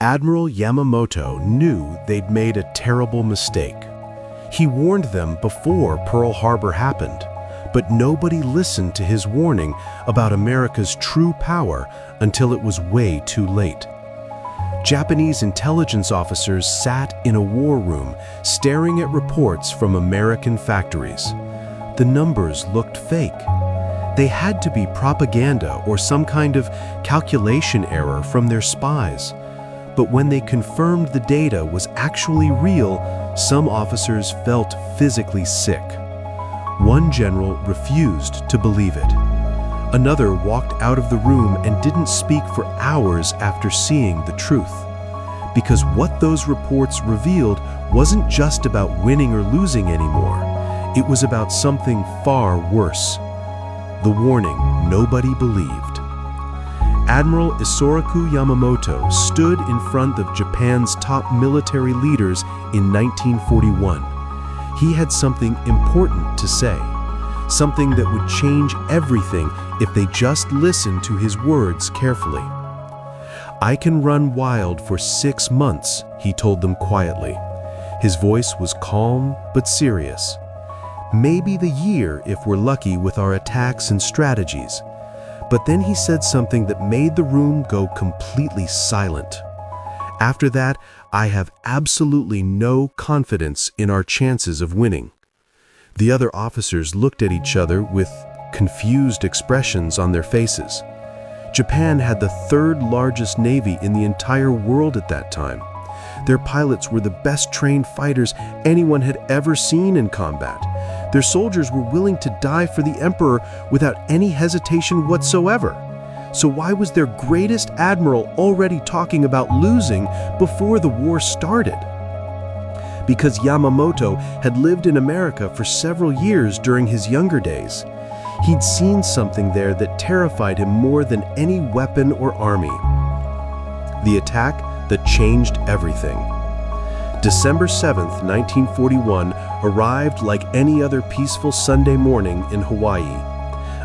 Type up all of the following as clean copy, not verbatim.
Admiral Yamamoto knew they'd made a terrible mistake. He warned them before Pearl Harbor happened, but nobody listened to his warning about America's true power until it was way too late. Japanese intelligence officers sat in a war room staring at reports from American factories. The numbers looked fake. They had to be propaganda or some kind of calculation error from their spies. But when they confirmed the data was actually real, some officers felt physically sick. One general refused to believe it. Another walked out of the room and didn't speak for hours after seeing the truth. Because what those reports revealed wasn't just about winning or losing anymore. It was about something far worse. The warning nobody believed. Admiral Isoroku Yamamoto stood in front of Japan's top military leaders in 1941. He had something important to say, something that would change everything if they just listened to his words carefully. "I can run wild for 6 months," he told them quietly. His voice was calm but serious. "Maybe the year if we're lucky with our attacks and strategies." But then he said something that made the room go completely silent. "After that, I have absolutely no confidence in our chances of winning." The other officers looked at each other with confused expressions on their faces. Japan had the third largest navy in the entire world at that time. Their pilots were the best trained fighters anyone had ever seen in combat. Their soldiers were willing to die for the emperor without any hesitation whatsoever. So why was their greatest admiral already talking about losing before the war started? Because Yamamoto had lived in America for several years during his younger days. He'd seen something there that terrified him more than any weapon or army. The attack that changed everything. December 7th, 1941 arrived like any other peaceful Sunday morning in Hawaii.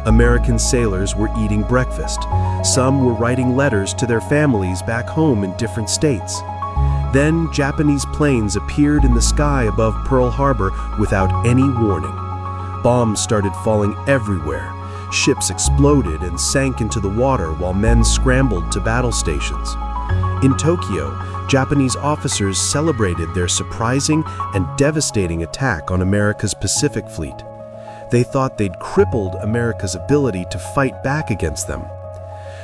American sailors were eating breakfast. Some were writing letters to their families back home in different states. Then Japanese planes appeared in the sky above Pearl Harbor without any warning. Bombs started falling everywhere. Ships exploded and sank into the water while men scrambled to battle stations. In Tokyo, Japanese officers celebrated their surprising and devastating attack on America's Pacific Fleet. They thought they'd crippled America's ability to fight back against them.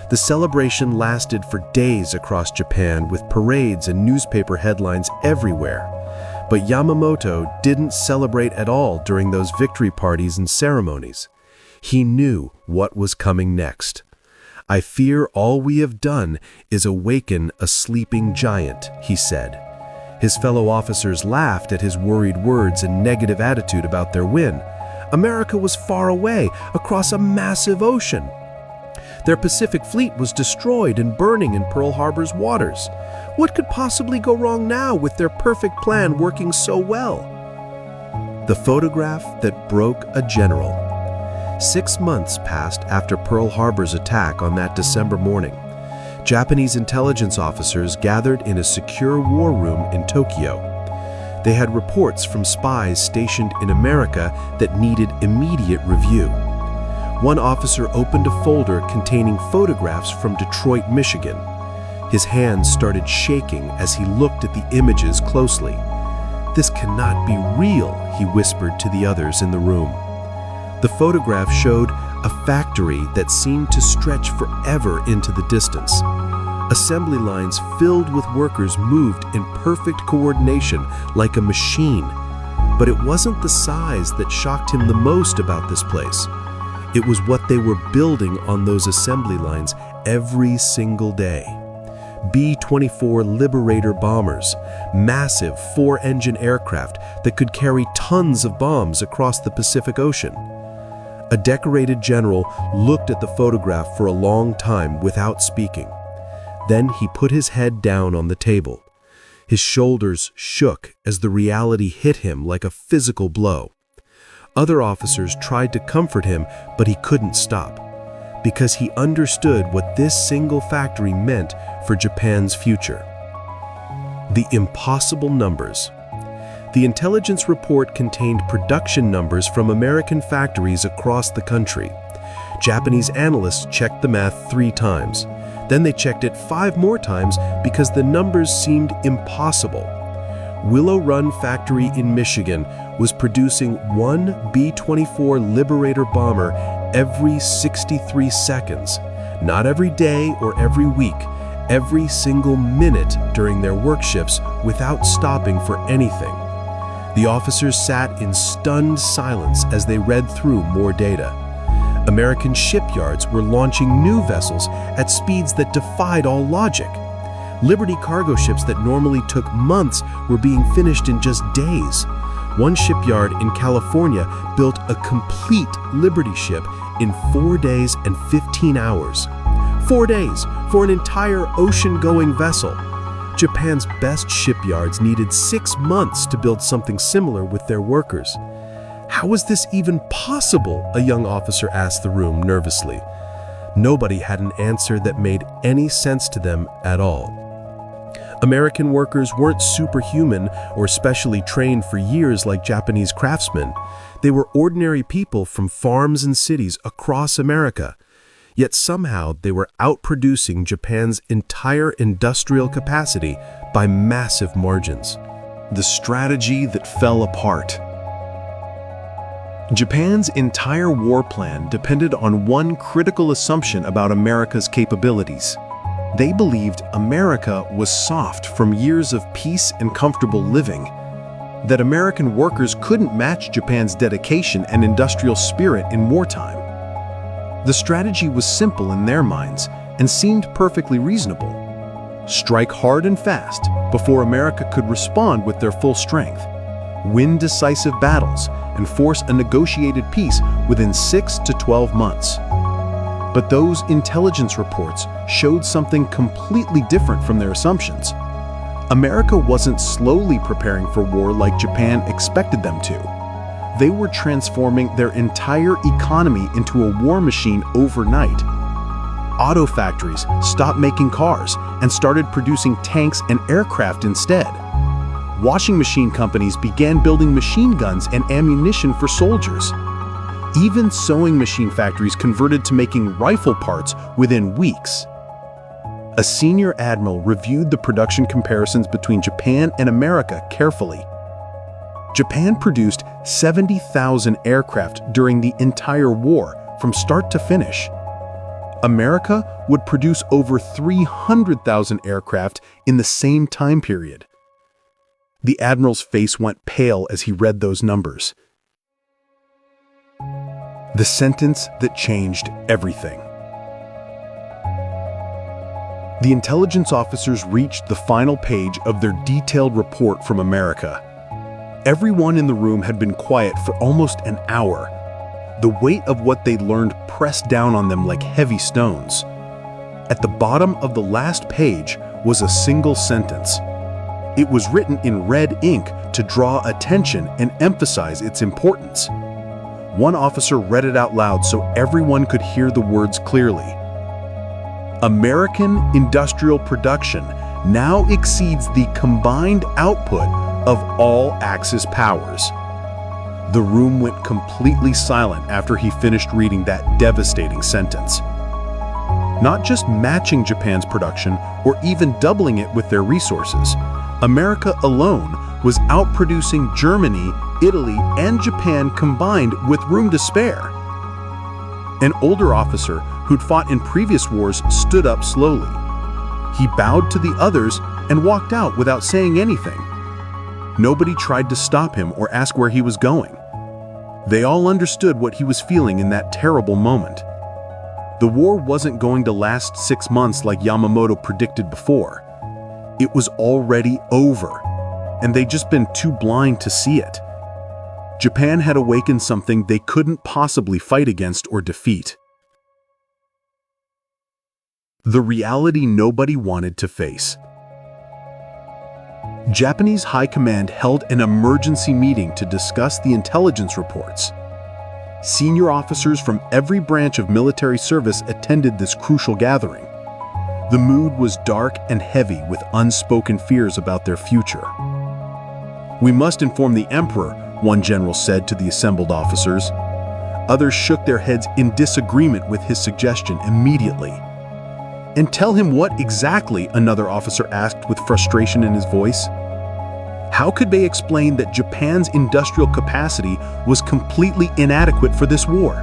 The celebration lasted for days across Japan with parades and newspaper headlines everywhere. But Yamamoto didn't celebrate at all during those victory parties and ceremonies. He knew what was coming next. "I fear all we have done is awaken a sleeping giant," he said. His fellow officers laughed at his worried words and negative attitude about their win. America was far away, across a massive ocean. Their Pacific Fleet was destroyed and burning in Pearl Harbor's waters. What could possibly go wrong now with their perfect plan working so well? The photograph that broke a general. 6 months passed after Pearl Harbor's attack on that December morning. Japanese intelligence officers gathered in a secure war room in Tokyo. They had reports from spies stationed in America that needed immediate review. One officer opened a folder containing photographs from Detroit, Michigan. His hands started shaking as he looked at the images closely. "This cannot be real," he whispered to the others in the room. The photograph showed a factory that seemed to stretch forever into the distance. Assembly lines filled with workers moved in perfect coordination like a machine. But it wasn't the size that shocked him the most about this place. It was what they were building on those assembly lines every single day. B-29 Liberator bombers, massive 4-engine aircraft that could carry tons of bombs across the Pacific Ocean. A decorated general looked at the photograph for a long time without speaking. Then he put his head down on the table. His shoulders shook as the reality hit him like a physical blow. Other officers tried to comfort him, but he couldn't stop, because he understood what this single factory meant for Japan's future. The impossible numbers. The intelligence report contained production numbers from American factories across the country. Japanese analysts checked the math 3 times. Then they checked it 5 more times because the numbers seemed impossible. Willow Run Factory in Michigan was producing 1 B-29 Liberator bomber every 63 seconds. Not every day or every week, every single minute during their work shifts without stopping for anything. The officers sat in stunned silence as they read through more data. American shipyards were launching new vessels at speeds that defied all logic. Liberty cargo ships that normally took months were being finished in just days. One shipyard in California built a complete Liberty ship in 4 days and 15 hours. 4 days for an entire ocean-going vessel. Japan's best shipyards needed 6 months to build something similar with their workers. How was this even possible? A young officer asked the room nervously. Nobody had an answer that made any sense to them at all. American workers weren't superhuman or specially trained for years like Japanese craftsmen. They were ordinary people from farms and cities across America. Yet somehow they were outproducing Japan's entire industrial capacity by massive margins. The strategy that fell apart. Japan's entire war plan depended on one critical assumption about America's capabilities. They believed America was soft from years of peace and comfortable living, that American workers couldn't match Japan's dedication and industrial spirit in wartime. The strategy was simple in their minds and seemed perfectly reasonable. Strike hard and fast before America could respond with their full strength. Win decisive battles and force a negotiated peace within 6 to 12 months. But those intelligence reports showed something completely different from their assumptions. America wasn't slowly preparing for war like Japan expected them to. They were transforming their entire economy into a war machine overnight. Auto factories stopped making cars and started producing tanks and aircraft instead. Washing machine companies began building machine guns and ammunition for soldiers. Even sewing machine factories converted to making rifle parts within weeks. A senior admiral reviewed the production comparisons between Japan and America carefully. Japan produced 70,000 aircraft during the entire war, from start to finish. America would produce over 300,000 aircraft in the same time period. The admiral's face went pale as he read those numbers. The sentence that changed everything. The intelligence officers reached the final page of their detailed report from America. Everyone in the room had been quiet for almost an hour. The weight of what they'd learned pressed down on them like heavy stones. At the bottom of the last page was a single sentence. It was written in red ink to draw attention and emphasize its importance. One officer read it out loud so everyone could hear the words clearly. American industrial production now exceeds the combined output of all Axis powers. The room went completely silent after he finished reading that devastating sentence. Not just matching Japan's production or even doubling it with their resources, America alone was outproducing Germany, Italy, and Japan combined with room to spare. An older officer who'd fought in previous wars stood up slowly. He bowed to the others and walked out without saying anything. Nobody tried to stop him or ask where he was going. They all understood what he was feeling in that terrible moment. The war wasn't going to last 6 months like Yamamoto predicted before. It was already over, and they'd just been too blind to see it. Japan had awakened something they couldn't possibly fight against or defeat. The reality nobody wanted to face. Japanese High Command held an emergency meeting to discuss the intelligence reports. Senior officers from every branch of military service attended this crucial gathering. The mood was dark and heavy with unspoken fears about their future. "We must inform the emperor," one general said to the assembled officers. Others shook their heads in disagreement with his suggestion immediately. "And tell him what exactly?" another officer asked with frustration in his voice. How could they explain that Japan's industrial capacity was completely inadequate for this war?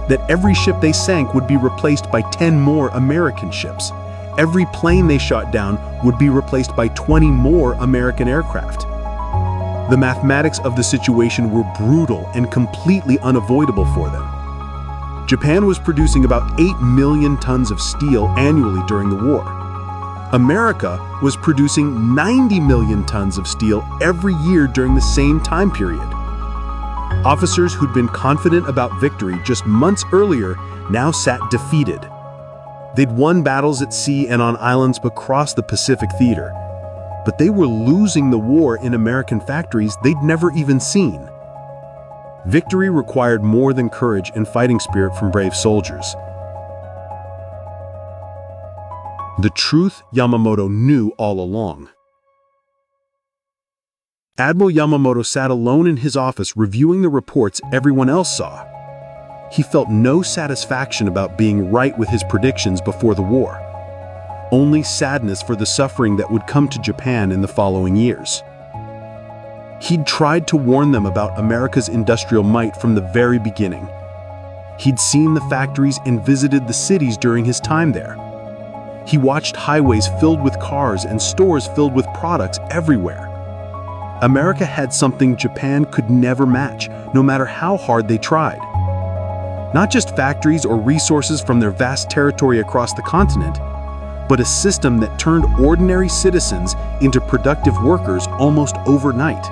That every ship they sank would be replaced by 10 more American ships. Every plane they shot down would be replaced by 20 more American aircraft. The mathematics of the situation were brutal and completely unavoidable for them. Japan was producing about 8 million tons of steel annually during the war. America was producing 90 million tons of steel every year during the same time period. Officers who'd been confident about victory just months earlier now sat defeated. They'd won battles at sea and on islands across the Pacific theater, but they were losing the war in American factories they'd never even seen. Victory required more than courage and fighting spirit from brave soldiers. The truth Yamamoto knew all along. Admiral Yamamoto sat alone in his office reviewing the reports everyone else saw. He felt no satisfaction about being right with his predictions before the war, only sadness for the suffering that would come to Japan in the following years. He'd tried to warn them about America's industrial might from the very beginning. He'd seen the factories and visited the cities during his time there. He watched highways filled with cars and stores filled with products everywhere. America had something Japan could never match, no matter how hard they tried. Not just factories or resources from their vast territory across the continent, but a system that turned ordinary citizens into productive workers almost overnight.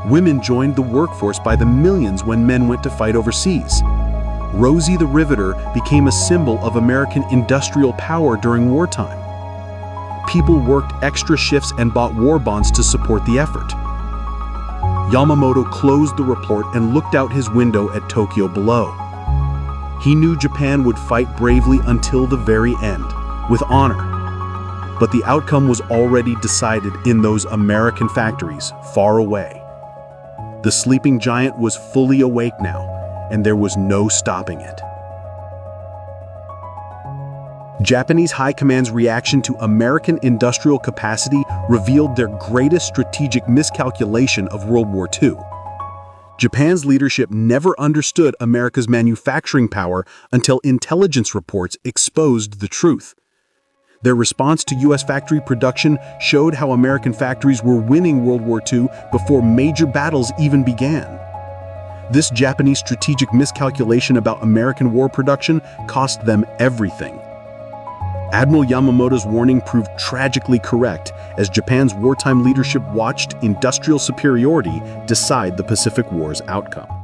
Women joined the workforce by the millions when men went to fight overseas. Rosie the Riveter became a symbol of American industrial power during wartime. People worked extra shifts and bought war bonds to support the effort. Yamamoto closed the report and looked out his window at Tokyo below. He knew Japan would fight bravely until the very end, with honor. But the outcome was already decided in those American factories far away. The sleeping giant was fully awake now, and there was no stopping it. Japanese High Command's reaction to American industrial capacity revealed their greatest strategic miscalculation of World War II. Japan's leadership never understood America's manufacturing power until intelligence reports exposed the truth. Their response to U.S. factory production showed how American factories were winning World War II before major battles even began. This Japanese strategic miscalculation about American war production cost them everything. Admiral Yamamoto's warning proved tragically correct as Japan's wartime leadership watched industrial superiority decide the Pacific War's outcome.